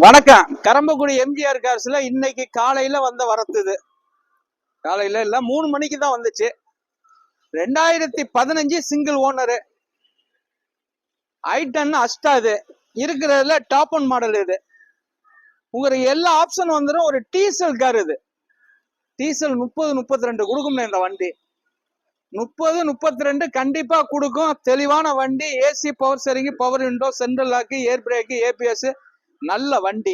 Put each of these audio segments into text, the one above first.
வணக்கம். கரம்பக்குடி எம்ஜிஆர் கார்ஸ்ல இன்னைக்கு காலையில வந்த வரத்துது. காலையில இல்ல 3 மணிக்கு தான் வந்துச்சு. 2015 சிங்கிள் ஓனரு. i10 அஸ்டாது இருக்கிறதுல டாப் ஒன் மாடல் இது. உங்களுக்கு எல்லா ஆப்ஷன் வந்துடும். ஒரு டீசல் கார் இது. டீசல் 30-32 கொடுக்கும் இந்த வண்டி. 30-32 கண்டிப்பா கொடுக்கும். தெளிவான வண்டி. AC, power steering, power window, central lock, air brake, ABS, நல்ல வண்டி.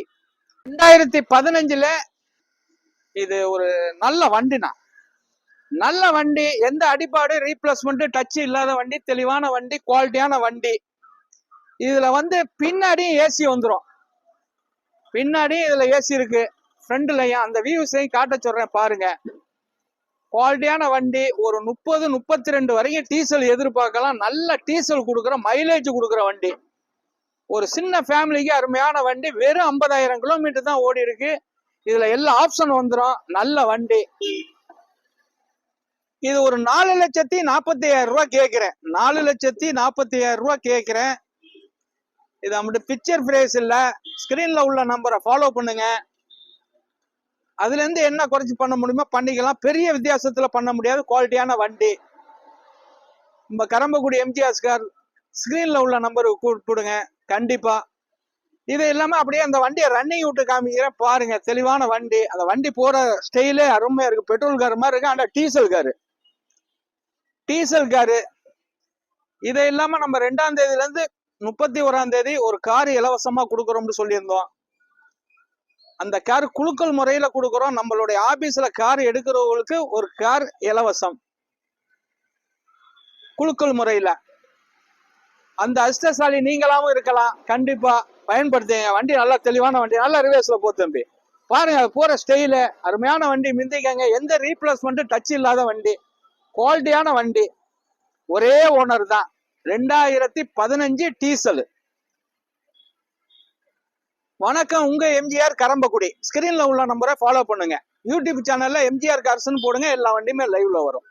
2015ல இது ஒரு நல்ல வண்டினா, நல்ல வண்டி. எந்த அடிப்பாடு, ரீப்ளேஸ்மெண்ட், டச் இல்லாத வண்டி, தெளிவான வண்டி, குவாலிட்டியான வண்டி. இதுல பின்னாடி ஏசி வந்துடும். பின்னாடி இதுல ஏசி இருக்கு. ஃப்ரண்ட்லயும் அந்த வியூஸையும் காட்ட சொல்றேன் பாருங்க. குவாலிட்டியான வண்டி. ஒரு 30-32 வரைக்கும் டீசல் எதிர்பார்க்கலாம். நல்ல டீசல் கொடுக்குற, மைலேஜ் கொடுக்குற வண்டி. ஒரு சின்ன ஃபேமிலிக்கு அருமையான வண்டி. வெறும் 50,000 கிலோமீட்டர் தான் ஓடி இருக்கு. இதுல எல்லா ஆப்ஷன் வந்துடும். நல்ல வண்டி. இது ஒரு 4,40,000 ரூபாய் கேட்கிறேன். 4,40,000 ரூபாய் கேட்கிறேன். இது நம்மகிட்ட பிக்சர் பிரைஸ் இல்ல. ஸ்கிரீன்ல உள்ள நம்பரை ஃபாலோ பண்ணுங்க. அதுல இருந்து என்ன குறைச்சி பண்ண முடியுமோ பண்ணிக்கலாம். பெரிய வித்தியாசத்துல பண்ண முடியாது. குவாலிட்டியான வண்டி. நம்ம கரம்பக்குடி எம்ஜிஆர் கார் ஸ்கிரீன்ல உள்ள நம்பர் கூப்பிடுங்க கண்டிப்பா. இது இல்லாம அப்படியே அந்த வண்டியை ரன்னிங் விட்டு காமிக்கிறேன் பாருங்க. தெளிவான வண்டி. அந்த வண்டி போற ஸ்டைலே அருமையா இருக்கு. பெட்ரோல் கார் மாதிரி இருக்கு. ஆனா டீசல் காரு. Diesel car. இதை இல்லாம நம்ம 2ஆம் தேதியில இருந்து 31ஆம் தேதி ஒரு கார் இலவசமா கொடுக்குறோம்னு சொல்லியிருந்தோம். அந்த கார் குலுக்கல் முறையில கொடுக்குறோம். நம்மளுடைய ஆபீஸ்ல கார் எடுக்கிறவங்களுக்கு ஒரு கார் இலவசம் குலுக்கல் முறையில. அந்த அதிர்ஷ்டசாலி நீங்களாவும் இருக்கலாம். கண்டிப்பா பயன்படுத்துங்க. வண்டி நல்லா தெளிவான வண்டி. நல்லா ரிவேர்ஸ்ல போ தம்பி. பாருங்க போற ஸ்டைல அருமையான வண்டி. மிந்திக்கங்க. எந்த ரீப்ளேஸ்மெண்ட், டச் இல்லாத வண்டி. குவாலிட்டியான வண்டி. ஒரே ஓனர் தான். 2015 டீசல். வணக்கம். உங்க எம்ஜிஆர் கரம்பக்குடி. ஸ்கிரீன்ல உள்ள நம்பரை ஃபாலோ பண்ணுங்க. யூடியூப் சேனல்ல எம்ஜிஆர் கார்ஸ்னு போடுங்க. எல்லா வண்டியுமே லைவ்ல வரும்.